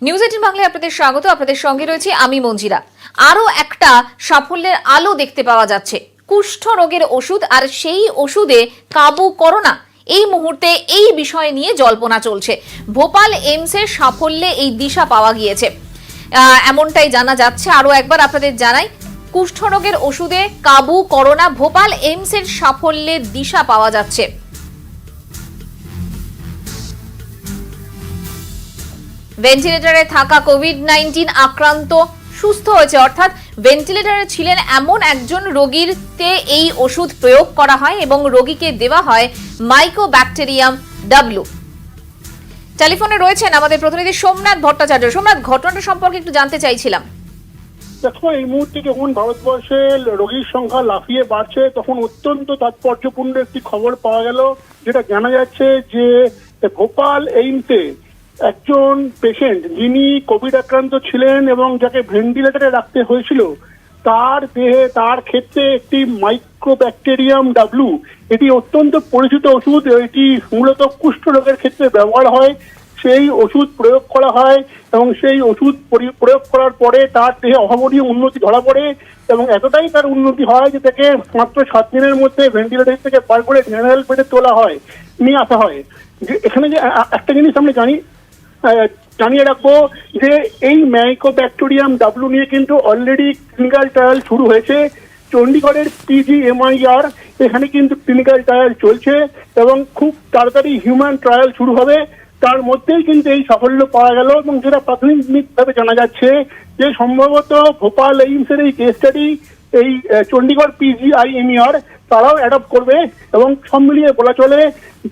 News eighteen বাংলায় আপনাদের স্বাগত। আপনাদের সঙ্গে রয়েছে আমি মঞ্জিরা। আরো একটা সাফল্যের আলো দেখতে পাওয়া যাচ্ছে, কুষ্ঠ রোগের ওষুধ, আর সেই ওষুধে কাবু করোনা। এই মুহূর্তে এই বিষয় নিয়ে জল্পনা চলছে। ভোপাল এইমসের সাফল্যে এই দিশা পাওয়া গিয়েছে, এমনটাই জানা যাচ্ছে। আরো একবার আপনাদের জানাই, কুষ্ঠ রোগের ওষুধে কাবু করোনা, ভোপাল এইমসের সাফল্যের দিশা পাওয়া যাচ্ছে। ভেন্টিলেটরে থাকা কোভিড-19 আক্রান্ত সুস্থ হয়েছে, অর্থাৎ ভেন্টিলেটরে ছিলেন এমন একজন রোগীতে এই ওষুধ প্রয়োগ করা হয় এবং রোগীকে দেওয়া হয় মাইকোব্যাকটেরিয়াম ডাব্লু। টেলিফোনে রয়েছেন আমাদের প্রতিনিধি সোমনাথ ভট্টাচার্য। সোমনাথ, ঘটনাটা সম্পর্কে একটু জানতে চাইছিলাম। দেখো, এই মুহূর্তে যখন ভারতবর্ষে রোগীর সংখ্যা লাফিয়ে বাড়ছে, তখন অত্যন্ত তাৎপর্যপূর্ণ একটি খবর পাওয়া গেল, যেটা জানা যাচ্ছে যে ভোপাল এইমসে একজন পেশেন্ট যিনি কোভিড আক্রান্ত ছিলেন এবং যাকে ভেন্টিলেটরে রাখতে হয়েছিল, তার ক্ষেত্রে একটি মাইক্রোব্যাকটেরিয়াম ডাব্লু, এটি অত্যন্ত পরিচিত ওষুধ। এটি মূলত কুষ্ঠ রোগের ক্ষেত্রে ব্যবহার হয়। সেই ওষুধ প্রয়োগ করা হয় এবং সেই ওষুধ প্রয়োগ করার পরে তার দেহে অভাবনীয় উন্নতি ধরা পড়ে এবং এতটাই তার উন্নতি হয় যে তাকে মাত্র 7 দিনের মধ্যে ভেন্টিলেটর থেকে বার করে জেনারেল বেডে নিয়ে আসা হয়। এখানে যে একটা জিনিস আমরা জানিয়ে রাখবো যে এই মাইকোব্যাকটেরিয়াম ডাব্লু নিয়ে কিন্তু অলরেডি ক্লিনিক্যাল ট্রায়াল শুরু হয়েছে। চণ্ডীগড়ের PGMIR এখানে কিন্তু ক্লিনিক্যাল ট্রায়াল চলছে এবং খুব তাড়াতাড়ি হিউম্যান ট্রায়াল শুরু হবে। তার মধ্যেই কিন্তু এই সাফল্য পাওয়া গেল এবং যেটা প্রাথমিকভাবে জানা যাচ্ছে যে সম্ভবত ভোপাল এইমসের এই কেস স্টাডি এই চণ্ডীগড় PGIMER তারাও অ্যাডপ্ট করবে এবং সব মিলিয়ে বলা চলে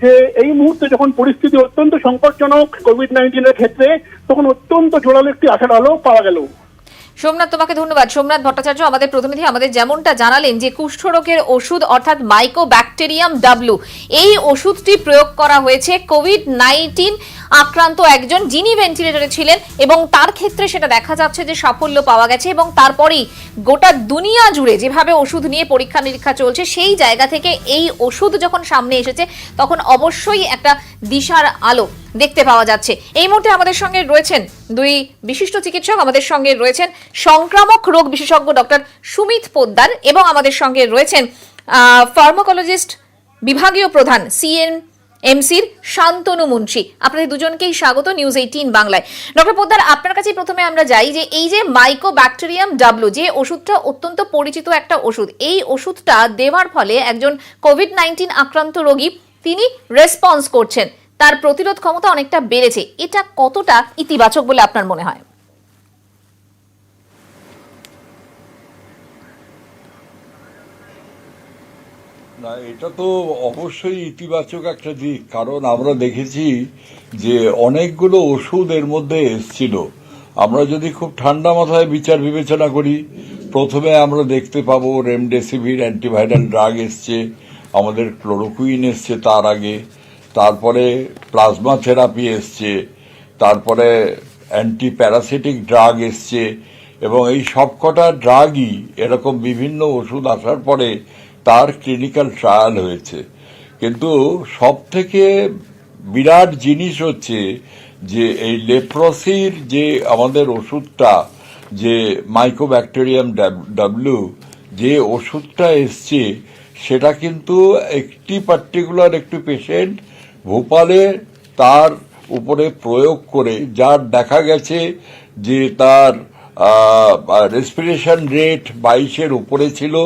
যে এই মুহূর্তে যখন পরিস্থিতি অত্যন্ত সংকটজনক কোভিড-19 এর ক্ষেত্রে, তখন অত্যন্ত জোরালো একটি আশার আলো পাওয়া গেল। সোমনাথ, তোমাকে ধন্যবাদ। সোমনাথ ভট্টাচার্য আমাদের প্রতিনিধি আমাদের যেমনটা জানালেন যে কুষ্ঠ রোগের ওষুধ অর্থাৎ মাইকোব্যাকটেরিয়াম ডাব্লু, এই ওষুধটি প্রয়োগ করা হয়েছে কোভিড-19 আক্রান্ত একজন যিনি ভেন্টিলেটরে ছিলেন এবং তার ক্ষেত্রে সেটা দেখা যাচ্ছে যে সাফল্য পাওয়া গেছে এবং তারপরেই গোটা দুনিয়া জুড়ে যেভাবে ওষুধ নিয়ে পরীক্ষা নিরীক্ষা চলছে, সেই জায়গা থেকে এই ওষুধ যখন সামনে এসেছে তখন অবশ্যই একটা দিশার আলো দেখতে পাওয়া যাচ্ছে। এই মুহূর্তে আমাদের সঙ্গে রয়েছেন দুই বিশিষ্ট চিকিৎসক। আমাদের সঙ্গে রয়েছেন সংক্রামক রোগ বিশেষজ্ঞ ডক্টর সুমিত পোদ্দার এবং আমাদের সঙ্গে রয়েছেন ফার্মাকোলজিস্ট বিভাগীয় প্রধান CNMCর শান্তনু মুন্সি। আপনাদের দুজনকেই স্বাগত নিউজ18 বাংলায়। ডক্টর পোদ্দার, আপনার কাছে প্রথমে আমরা যাই যে এই যে মাইকোব্যাকটেরিয়াম ডাব্লু, যে ওষুধটা অত্যন্ত পরিচিত একটা ওষুধ, এই ওষুধটা দেওয়ার ফলে একজন কোভিড-19 আক্রান্ত রোগী তিনি রেসপন্স করছেন, তার প্রতিরোধ ক্ষমতা অনেকটা বেড়েছে। এটা কতটা ইতিবাচক বলে আপনার মনে হয়? না, এটা তো অবশ্যই ইতিবাচক একটা দিক, কারণ আমরা দেখেছি যে অনেকগুলো ওষুধ এর মধ্যে এসছিল। আমরা যদি খুব ঠান্ডা মাথায় বিচার বিবেচনা করি, প্রথমে আমরা দেখতে পাবো রেমডেসিভির অ্যান্টিভাইরাল ড্রাগ এসছে, আমাদের ক্লোরোকুইন এসছে তার আগে, তারপরে প্লাজমা থেরাপি এসছে, তারপরে অ্যান্টি প্যারাসিটিক ড্রাগ এসছে এবং এই সবকটা ড্রাগই এরকম বিভিন্ন ওষুধ আসার পরে তার ক্লিনিক্যাল ট্রায়াল হয়েছে। কিন্তু সব থেকে বিরাট জিনিস হচ্ছে যে এই লেপ্রসির যে আমাদের ওষুধটা, যে মাইকোব্যাকটেরিয়াম ডাব্লু যে ওষুধটা এসছে, সেটা কিন্তু একটি পার্টিকুলার একটি পেশেন্ট ভোপালে তার উপরে প্রয়োগ করে, যার দেখা গেছে যে তার রেসপিরেশন রেট 22-এর উপরে ছিল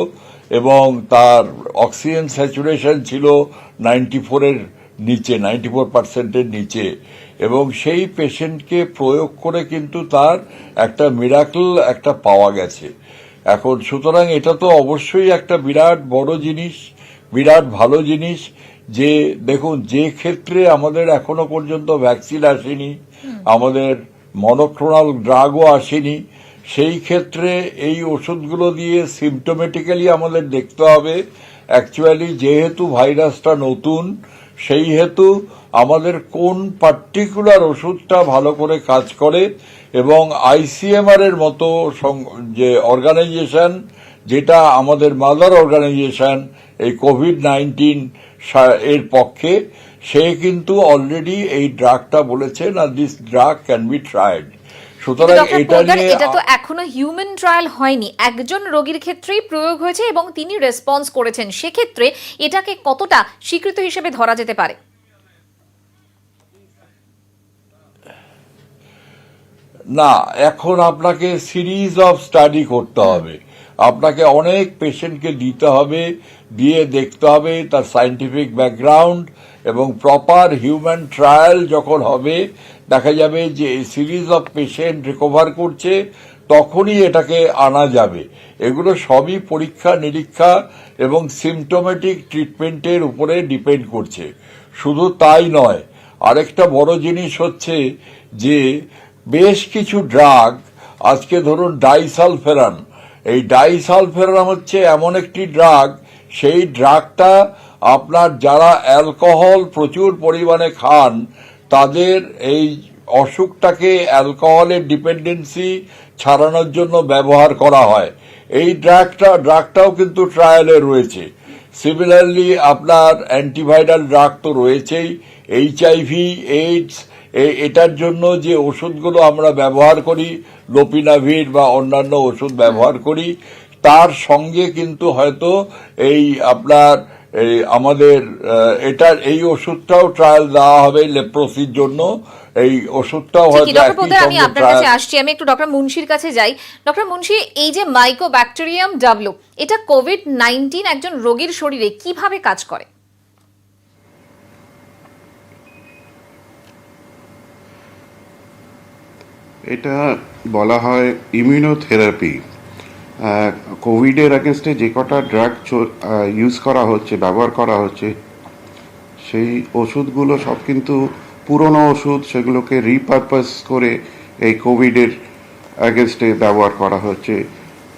এবং তার অক্সিজেন স্যাচুরেশন ছিল 94-এর নিচে, 94%-এর নিচে, এবং সেই পেশেন্টকে প্রয়োগ করে কিন্তু তার একটা মিরাকল একটা পাওয়া গেছে এখন। সুতরাং এটা তো অবশ্যই একটা বিরাট বড় জিনিস, বিরাট ভালো জিনিস যে দেখুন, যে ক্ষেত্রে আমাদের এখনো পর্যন্ত ভ্যাকসিন আসেনি, আমাদের মনোক্লোনাল ড্রাগও আসেনি, সেই ক্ষেত্রে এই ওষুধগুলো দিয়ে সিমটোমেটিক্যালি আমাদের দেখতে হবে অ্যাকচুয়ালি, যেহেতু ভাইরাসটা নতুন, সেই হেতু আমাদের কোন পার্টিকুলার ওষুধটা ভালো করে কাজ করে এবং ICMR এর মতো যে অর্গানাইজেশন, যেটা আমাদের মাদার অর্গানাইজেশন এই কোভিড-19 এর পক্ষে, সে কিন্তু অলরেডি এই ড্রাগটা বলেছেন আর this drug can be tried. সুতরাং ডক্টর এটা পোদ্দার, নিয়ে এটা তো এখনো হিউম্যান ট্রায়াল হয়নি, একজন রোগীর ক্ষেত্রেই প্রয়োগ হয়েছে এবং তিনি রেসপন্স করেছেন, সেক্ষেত্রে এটাকে কতটা স্বীকৃত হিসেবে ধরা যেতে পারে? না, এখন আপনাকে সিরিজ অফ স্টাডি করতে হবে, আপনাকে অনেক পেশেন্টকে দিতে হবে, দিয়ে দেখতে হবে তার সায়েন্টিফিক ব্যাকগ্রাউন্ড এবং প্রপার হিউম্যান ট্রায়াল যখন হবে দেখা যাবে যে এই সিরিজ অফ পেশেন্ট রিকভার করছে, তখনই এটাকে আনা যাবে। এগুলো সবই পরীক্ষা নিরীক্ষা এবং সিমটোমেটিক ট্রিটমেন্টের উপরে ডিপেন্ড করছে। শুধু তাই নয়, আরেকটা বড় জিনিস হচ্ছে যে বেশ কিছু ড্রাগ, আজকে ধরুন ডাইসালফেরান, এই ডাইসালফেরান হচ্ছে এমন একটি ড্রাগ, সেই ড্রাগটা আপনার যারা অ্যালকোহল প্রচুর পরিমাণে খান তাদের এই অসুখটাকে অ্যালকোহলের ডিপেন্ডেন্সি ছাড়ানোর জন্য ব্যবহার করা হয়। এই ড্রাগটাও কিন্তু ট্রায়ালে রয়েছে। সিমিলারলি আপনার অ্যান্টিভাইরাল ড্রাগ তো রয়েছেই, HIV, এইডস, এটার জন্য যে ওষুধগুলো আমরা ব্যবহার করি, লোপিনাভির বা অন্যান্য ওষুধ ব্যবহার করি, তার সঙ্গে কিন্তু হয়তো এই আপনার আমাদের এই ওষুধটাও ট্রায়াল দেওয়া হবে লেপ্রোসির জন্য। এই ওষুধটাও হয়তো ডক্টর পোদ্দার, আমি আপনার কাছে আসছি, আমি একটু ডক্টর মুন্সির কাছে যাই। ডক্টর মুন্সি, এই যে মাইকোব্যাকটেরিয়াম ডাব্লিউ, এটা কোভিড-19 একজন রোগীর শরীরে কিভাবে কাজ করে? এটা বলা হয় ইমিউনোথেরাপি। কোভিডের এগেনস্টে যে কটা ড্রাগ ইউজ করা হচ্ছে, ব্যবহার করা হচ্ছে, সেই ওষুধগুলো সব কিন্তু পুরনো ওষুধ, সেগুলোকে রিপারপাস করে এই কোভিডের এগেনস্টে ব্যবহার করা হচ্ছে।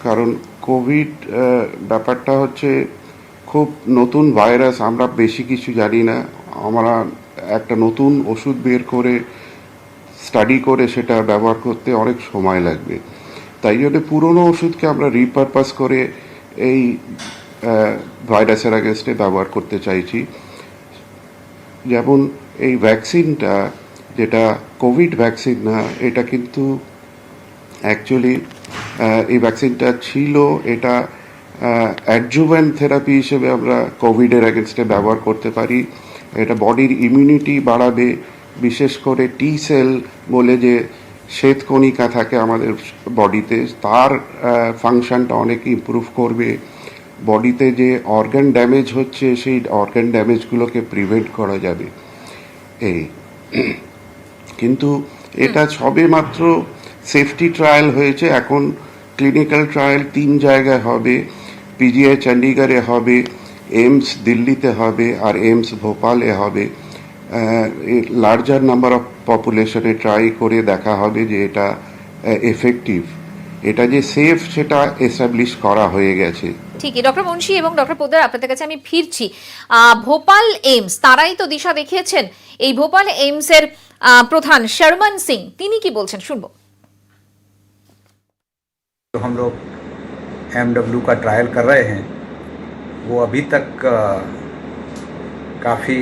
কারণ কোভিড ব্যাপারটা হচ্ছে খুব নতুন ভাইরাস, আমরা বেশি কিছু জানি না। আমরা একটা নতুন ওষুধ বের করে স্টাডি করে সেটা ব্যবহার করতে অনেক সময় লাগবে। তাই জন্য পুরনো ওষুধকে আমরা রিপারপাস করে এই ভাইরাসের এগেনস্টে ব্যবহার করতে চাইছি। যেমন এই ভ্যাকসিনটা, যেটা কোভিড ভ্যাকসিন না, এটা কিন্তু অ্যাকচুয়ালি এই ভ্যাকসিনটা ছিল, এটা অ্যাডজুভেন্ট থেরাপি হিসেবে আমরা কোভিডের এগেনস্টে ব্যবহার করতে পারি। এটা বডির ইমিউনিটি বাড়াবে, বিশেষ করে টি সেল বলে যে শ্বেতকণিকা থাকে আমাদের বডিতে, তার ফাংশনটা অনেক ইমপ্রুভ করবে। বডিতে যে অর্গান ড্যামেজ হচ্ছে সেই অর্গান ড্যামেজগুলোকে প্রিভেন্ট করা যাবে। এই কিন্তু এটা সবে মাত্র সেফটি ট্রায়াল হয়েছে, এখন ক্লিনিক্যাল ট্রায়াল 3 জায়গায় হবে। PGI চণ্ডীগড়ে হবে, এইমস দিল্লিতে হবে, আর এইমস ভোপালে হবে। লার্জার নাম্বার অফ পপুলেশনে ট্রাই করে দেখা হবে যে এটা এফেক্টিভ, এটা যে সেফ সেটা এস্টাবলিশ করা হয়ে গেছে। ঠিকই ডক্টর মুন্সি এবং ডক্টর পোদ্দার, আপনাদের কাছে আমি ফিরছি। ভোপাল এইমস তারাই তো দিশা দেখিয়েছেন। এই ভোপাল এইমসের প্রধান শর্মন সিং, তিনি কি বলছেন শুনবো। तो हम लोग MW का ट्रायल कर रहे हैं, वो अभी तक काफ़ी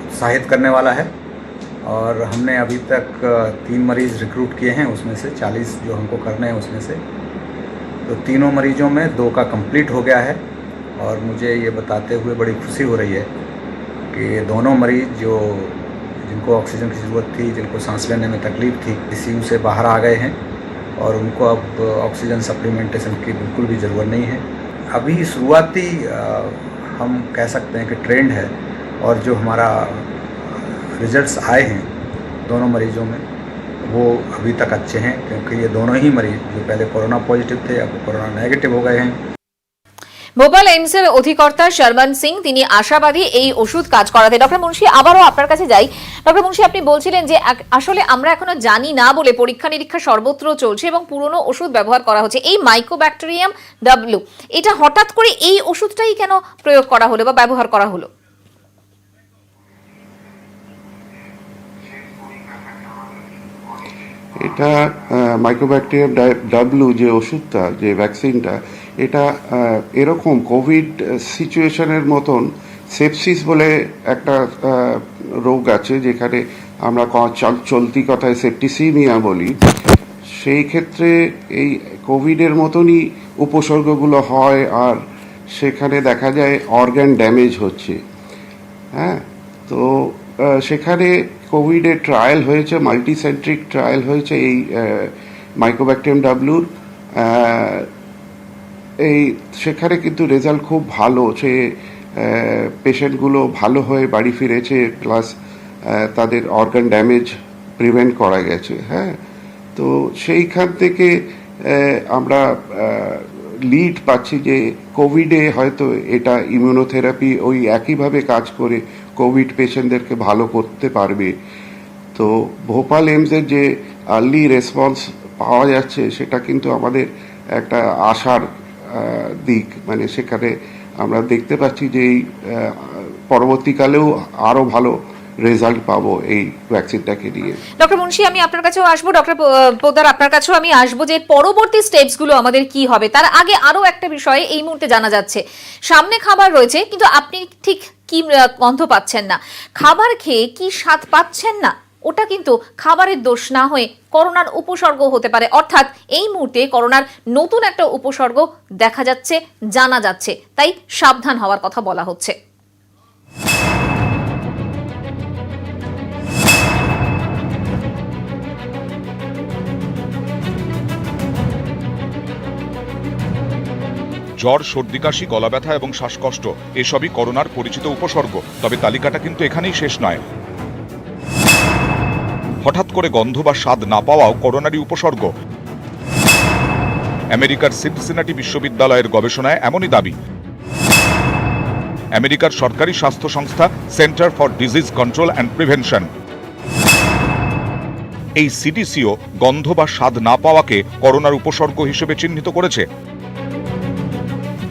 उत्साहित करने वाला है। और हमने अभी तक 3 मरीज़ रिक्रूट किए हैं, उसमें से 40 जो हमको करने हैं उसमें से, तो तीनों मरीजों में 2 का कंप्लीट हो गया है। और मुझे ये बताते हुए बड़ी खुशी हो रही है कि दोनों मरीज़ जो जिनको ऑक्सीजन की ज़रूरत थी, जिनको सांस लेने में तकलीफ़ थी, ICU से बाहर आ गए हैं और उनको अब ऑक्सीजन सप्लीमेंटेशन की बिल्कुल भी ज़रूरत नहीं है। अभी शुरुआती हम कह सकते हैं कि ट्रेंड है, और जो हमारा रिजल्ट्स आए हैं दोनों मरीजों में वो अभी तक अच्छे हैं, क्योंकि ये दोनों ही मरीज जो पहले कोरोना पॉजिटिव थे अब कोरोना नेगेटिव हो गए हैं। ভোপাল এইমসের অধিকর্তা শর্মন সিং তিনি আশাবাদী এই ওষুধ কাজ করাতে। ডক্টর মুন্সি, আবারও আপনার কাছে যাই। ডক্টর মুন্সি, আপনি বলছিলেন যে আসলে আমরা এখনো জানি না বলে পরীক্ষা নিরীক্ষা সর্বত্র চলছে এবং পুরনো ওষুধ ব্যবহার করা হচ্ছে। এই মাইকোব্যাকটেরিয়াম ডাব্লিউ, এটা হঠাৎ করে এই ওষুধটাই কেন প্রয়োগ করা হলো বা ব্যবহার করা হলো? এটা মাইক্রোব্যাকটেরিয়াম ডাব্লিউ যে ওষুধটা, যে ভ্যাকসিনটা, এটা এরকম কোভিড সিচুয়েশনের মতন সেপসিস বলে একটা রোগ আছে, যেখানে আমরা চলতি কথায় সেপ্টিসিমিয়া বলি, সেই ক্ষেত্রে এই কোভিডের মতনই উপসর্গগুলো হয়, আর সেখানে দেখা যায় অর্গান ড্যামেজ হচ্ছে। হ্যাঁ, তো সেখানে কোভিডের ট্রায়াল হয়েছে, মাল্টিসেন্ট্রিক ট্রায়াল হয়েছে এই মাইকোব্যাকটেরিয়াম ডাব্লুর। সেখানে কিন্তু রেজাল্ট খুব ভালো, সে পেশেন্টগুলো ভালো হয়ে বাড়ি ফিরেছে, প্লাস তাদের অর্গান ড্যামেজ প্রিভেন্ট করা গেছে। হ্যাঁ, তো সেইখান থেকে আমরা লিড পাচ্ছি যে কোভিডে হয়তো এটা ইমিউনোথেরাপি ওই একইভাবে কাজ করে কোভিড পেশেন্টদেরকে ভালো করতে পারবে। তো ভোপাল এইমসের যে আর্লি রেসপন্স পাওয়া যাচ্ছে সেটা কিন্তু আমাদের একটা আশার দিক, মানে সেখানে আমরা দেখতে পাচ্ছি যে এই পরবর্তীকালেও আরো ভালো রেজাল্ট পাবো এই ভ্যাকসিনটাকে নিয়ে। ডক্টর মুন্সি, আমি আপনার কাছেও আসবো, ডক্টর পোদ্দার আপনার কাছেও আমি আসবো যে পরবর্তী স্টেপস গুলো আমাদের কি হবে। তার আগে আরো একটা বিষয় এই মুহূর্তে জানা যাচ্ছে, সামনে খাবার রয়েছে কিন্তু আপনি ঠিক কি গন্ধ পাচ্ছেন না, খাবার খেয়ে কি স্বাদ পাচ্ছেন না, ওটা কিন্তু খাবারের দোষ না হয়ে করোনার উপসর্গ হতে পারে। অর্থাৎ এই মুহূর্তে করোনার নতুন একটা উপসর্গ দেখা যাচ্ছে, জানা যাচ্ছে, তাই সাবধান হওয়ার কথা বলা হচ্ছে। জ্বর, সর্দি, কাশি, গলা ব্যথা এবং শ্বাসকষ্ট এসবই করোনার পরিচিত উপসর্গ। তবে তালিকাটা কিন্তু এখানেই শেষ নয়। হঠাৎ করে গন্ধ বা স্বাদ না পাওয়াও করোনারই উপসর্গ। আমেরিকার সিনসিনাটি বিশ্ববিদ্যালয়ের গবেষণায় এমনই দাবি। আমেরিকার সরকারি স্বাস্থ্য সংস্থা centre for disease control and prevention, এই সিডিসিও গন্ধ বা স্বাদ না পাওয়াকে করোনার উপসর্গ হিসেবে চিহ্নিত করেছে।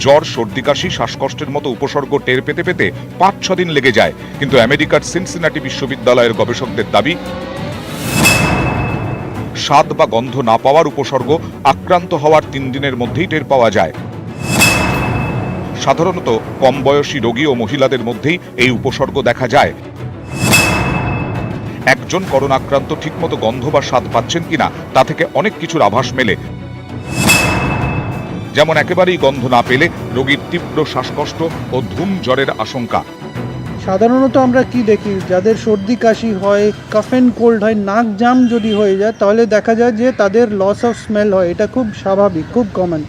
জ্বর, সর্দি, কাশি, শ্বাসকষ্টের মতো উপসর্গ টের পেতে পেতে 5-6 দিন লেগে যায়, কিন্তু আমেরিকার সিনসিনাটি বিশ্ববিদ্যালয়ের গবেষকদের দাবি স্বাদ বা গন্ধ না পাওয়ার উপসর্গ আক্রান্ত হওয়ার 3 দিনের মধ্যেই টের পাওয়া যায়। সাধারণত কম বয়সী রোগী ও মহিলাদের মধ্যেই এই উপসর্গ দেখা যায়। একজন করোনা আক্রান্ত ঠিকমতো গন্ধ বা স্বাদ পাচ্ছেন কিনা তা থেকে অনেক কিছুর আভাস মেলে। যেমন একেবারেই গন্ধ না পেলে রোগীর তীব্র শ্বাসকষ্ট ও ধুম জ্বরের আশঙ্কা। সাধারণত আমরা কি দেখি, যাদের সর্দি কাশি হয়, কাফ অ্যান্ড কোল্ড হয়, নাক জাম যদি হয়ে যায় তাহলে দেখা যায় যে তাদের লস অফ স্মেল হয়, এটা খুব স্বাভাবিক, খুব কমন।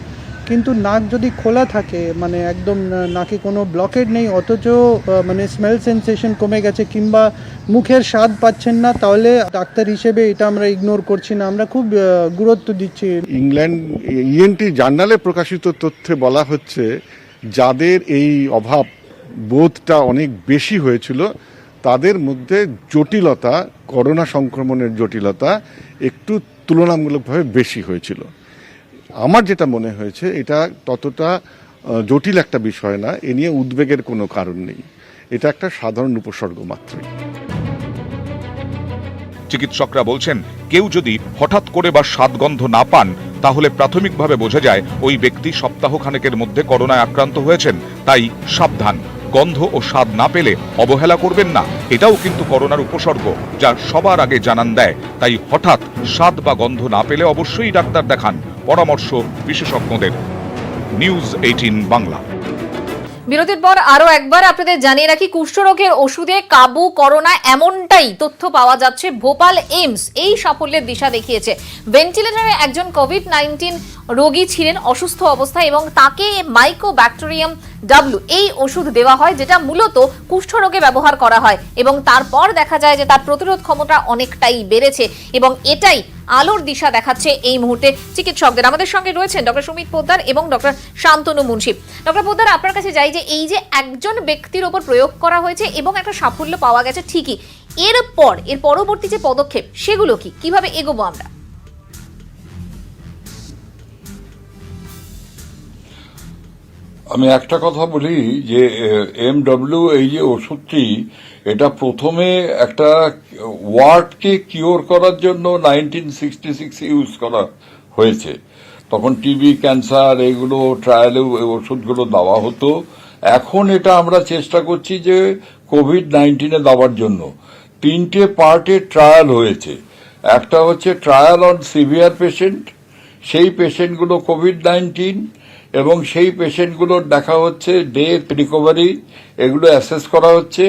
কিন্তু নাক যদি খোলা থাকে, মানে একদম নাকে কোনো ব্লকেড নেই, অথচ মানে স্মেল সেন্সেশন কমে গেছে কিংবা মুখের স্বাদ পাচ্ছেন না, তাহলে ডাক্তার হিসেবে এটা আমরা ইগনোর করছি না, আমরা খুব গুরুত্ব দিচ্ছি। ইংল্যান্ড ইএনটি জার্নালে প্রকাশিত তথ্যে বলা হচ্ছে যাদের এই অভাব বোধটা অনেক বেশি হয়েছিল তাদের মধ্যে জটিলতা, করোনা সংক্রমণের জটিলতা একটু তুলনামূলকভাবে বেশি হয়েছিল। আমার যেটা মনে হয়েছে এটা ততটা জটিল একটা বিষয় না, এ নিয়ে উদ্বেগের কোনো কারণ নেই, এটা একটা সাধারণ উপসর্গ মাত্রই। চিকিৎসকরা বলছেন কেউ যদি হঠাৎ করে বা স্বাদগন্ধ না পান তাহলে প্রাথমিকভাবে বোঝা যায় ওই ব্যক্তি সপ্তাহখানেকের মধ্যে করোনায় আক্রান্ত হয়েছেন। তাই সাবধান, গন্ধ ও স্বাদ না পেলে অবহেলা করবেন না, এটাও কিন্তু করোনার উপসর্গ যা সবার আগে জানান দেয়। তাই হঠাৎ স্বাদ বা গন্ধ না পেলে অবশ্যই ডাক্তার দেখান, পরামর্শ বিশেষজ্ঞদের। নিউজ 18 বাংলা। বিরতির পর আরো একবার আপনাদের জানিয়ে রাখি, কুষ্ঠরোগের ওষুধে কাবু করোনা, এমনটাই তথ্য পাওয়া যাচ্ছে ভোপাল এইমস এই সাফল্যের দিশা দেখিয়েছে। ভেন্টিলেটরে একজন কোভিড-19 রোগী ছিলেন অসুস্থ অবস্থায় এবং তাকে মাইকোব্যাকটেরিয়াম ডাব্লু এই ওষুধ দেওয়া হয়, যেটা মূলত কুষ্ঠরোগে ব্যবহার করা হয় এবং তারপর দেখা যায় যে তার প্রতিরোধ ক্ষমতা অনেকটাই বেড়েছে এবং এটাই আলোর দিশা দেখাচ্ছে এই মুহূর্তে চিকিৎসকদের। আমাদের সঙ্গে রয়েছেন ডক্টর সুমিত পোদ্দার এবং ডক্টর শান্তনু মুন্সি। ডক্টর পোদ্দার, আপনার কাছে যাই যে এই যে একজন ব্যক্তির ওপর প্রয়োগ করা হয়েছে এবং একটা সাফল্য পাওয়া গেছে ঠিকই, এর পরবর্তী যে পদক্ষেপ সেগুলো কি, কিভাবে এগোবো আমরা? আমি একটা কথা বলি যে এমডব্লিউ এই যে ওষুধটি, এটা প্রথমে একটা ওয়ার্ডকে কিওর করার জন্য 1966 ইউজ করা হয়েছে। তখন টিবি, ক্যান্সার এগুলো ট্রায়ালে ওষুধগুলো দেওয়া হতো। এখন এটা আমরা চেষ্টা করছি যে কোভিড-19 দেওয়ার জন্য। তিনটে পার্টে ট্রায়াল হয়েছে। একটা হচ্ছে ট্রায়াল অন সিভিয়ার পেশেন্ট, সেই পেশেন্টগুলো কোভিড-19 এবং সেই পেশেন্টগুলোর দেখা হচ্ছে ডেথ, রিকভারি, এগুলো অ্যাসেস করা হচ্ছে।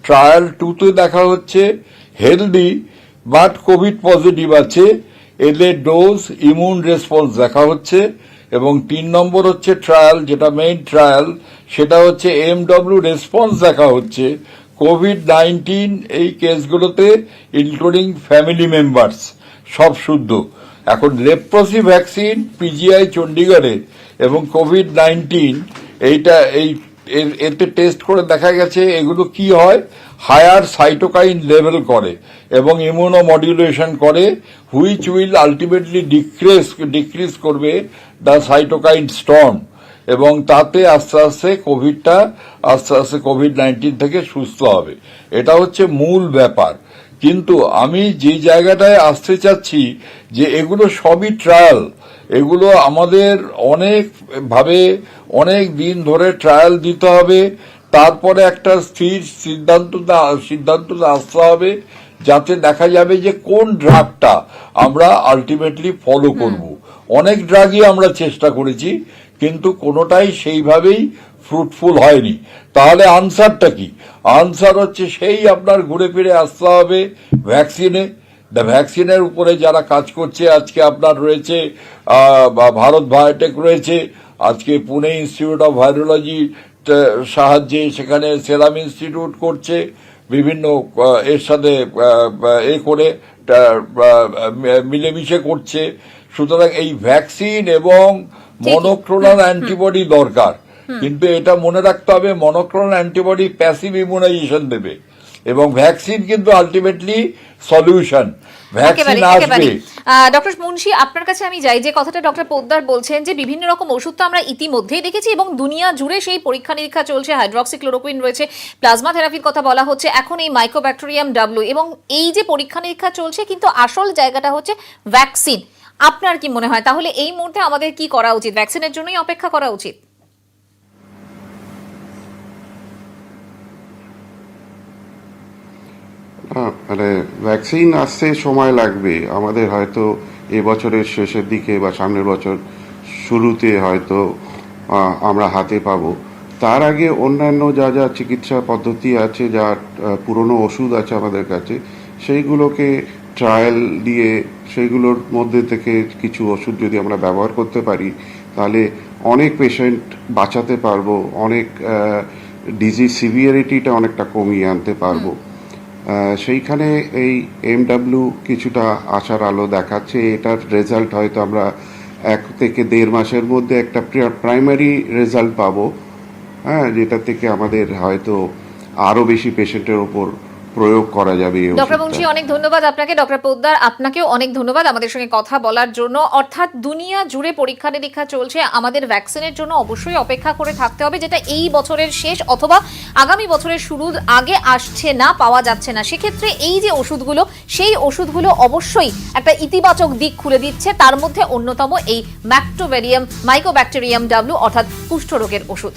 ট্রায়াল 2তে দেখা হচ্ছে হেলদি বাট কোভিড পজিটিভ আছে, এদের ডোজ, ইমিউন রেসপন্স দেখা হচ্ছে। এবং 3 নম্বর হচ্ছে ট্রায়াল, যেটা মেইন ট্রায়াল, সেটা হচ্ছে MW রেসপন্স দেখা হচ্ছে কোভিড-19 এই কেসগুলোতে, ইনক্লুডিং ফ্যামিলি মেম্বার্স, সব শুদ্ধ। এখন লেপ্রসি ভ্যাকসিন PGI চণ্ডীগড়ে এবং কোভিড-19 এতে টেস্ট করে দেখা গেছে এগুলো কি হয়, হায়ার সাইটোকাইন লেভেল করে এবং ইমিউনো মডুলেশন করে, হুইচ উইল আলটিমেটলি ডিক্রিজ করবে দ্য সাইটোকাইন স্টর্ম, এবং তাতে আস্তে আস্তে কোভিড-19 থেকে সুস্থ হবে। এটা হচ্ছে মূল ব্যাপার। কিন্তু আমি যে জায়গাটায় আসতে চাচ্ছি যে এগুলো সবই ট্রায়াল, এগুলো আমাদের অনেক দিন ধরে ট্রায়াল দিতে হবে, তারপরে একটা স্থির সিদ্ধান্ততে আসতে হবে, যাতে দেখা যাবে যে কোন ড্রাগটা আমরা আলটিমেটলি ফলো করব। অনেক ড্রাগই আমরা চেষ্টা করেছি, কিন্তু কোনোটাই সেইভাবেই ফ্রুটফুল হয়নি। তাহলে আনসারটা কি? আনসার হচ্ছে সেই আপনার ঘুরে ফিরে আসতে হবে ভ্যাকসিনে। ভ্যাকসিনের উপরে যারা কাজ করছে, আজকে আপনার রয়েছে ভারত বায়োটেক রয়েছে, আজকে পুনে ইনস্টিটিউট অফ ভাইরোলজি সাহায্যে সেখানে সেরাম ইনস্টিটিউট করছে, বিভিন্ন এর সাথে করে মিলেমিশে করছে। সুতরাং এই ভ্যাকসিন এবং মনোক্লোনাল অ্যান্টিবডি দরকার, কিন্তু এটা মনে রাখতে হবে মনোক্লোনাল অ্যান্টিবডি প্যাসিভ ইমিউনাইজেশন দেবে এবং ভ্যাকসিন কিন্তু আলটিমেটলি সলিউশন। ভ্যাকসিন আসবে। ডক্টর মুন্সি, আপনার কাছে আমি যাই, যে কথাটা ডক্টর পোদ্দার বলছেন যে বিভিন্ন রকম ওষুধ তো আমরা ইতিমধ্যেই দেখেছি এবং দুনিয়া জুড়ে সেই পরীক্ষা নিরীক্ষা চলছে, হাইড্রক্সিক্লোরোকুইন রয়েছে, প্লাজমা থেরাপির কথা বলা হচ্ছে, এখন এই মাইকোব্যাকটেরিয়াম ডাব্লিউ, এবং এই যে পরীক্ষা নিরীক্ষা চলছে, কিন্তু আসল জায়গাটা হচ্ছে ভ্যাকসিন। আপনার কি মনে হয় তাহলে এই মুহূর্তে আমাদের কি করা উচিত? ভ্যাকসিনের জন্যই অপেক্ষা করা উচিত? মানে ভ্যাকসিন আসতে সময় লাগবে, আমাদের হয়তো এবছরের শেষের দিকে বা সামনের বছর শুরুতে হয়তো আমরা হাতে পাবো। তার আগে অন্যান্য যা চিকিৎসা পদ্ধতি আছে, যা পুরনো ওষুধ আছে আমাদের কাছে, সেইগুলোকে ট্রায়াল দিয়ে সেইগুলোর মধ্যে থেকে কিছু ওষুধ যদি আমরা ব্যবহার করতে পারি, তাহলে অনেক পেশেন্ট বাঁচাতে পারবো, অনেক ডিজিজ সিভিয়ারিটিটা অনেকটা কমিয়ে আনতে পারবো। সেইখানে এই MW কিছুটা আশার আলো দেখাচ্ছে। এটার রেজাল্ট হয়তো আমরা 1 থেকে 1.5 মাসের মধ্যে একটা প্রাইমারি রেজাল্ট পাবো, হ্যাঁ, যেটা থেকে আমাদের হয়তো আরো বেশি পেশেন্টের উপর প্রয়োগ করা যাবে। ডক্টর মুন্সি, অনেক ধন্যবাদ আপনাকে। ডক্টর পোদ্দার, আপনাকেও অনেক ধন্যবাদ আমাদের সঙ্গে কথা বলার জন্য। অর্থাৎ দুনিয়া জুড়ে পরীক্ষা নিরীক্ষা চলছে, আমাদের ভ্যাকসিনের জন্য অবশ্যই অপেক্ষা করে থাকতে হবে, যেটা এই বছরের শেষ অথবা আগামী বছরের শুরুর আগে আসছে না, পাওয়া যাচ্ছে না। সেক্ষেত্রে এই যে ওষুধগুলো, সেই ওষুধগুলো অবশ্যই একটা ইতিবাচক দিক খুলে দিচ্ছে। তার মধ্যে অন্যতম এই মাইকোব্যাকটেরিয়াম ডাব্লিউ অর্থাৎ কুষ্ঠরোগের ওষুধ।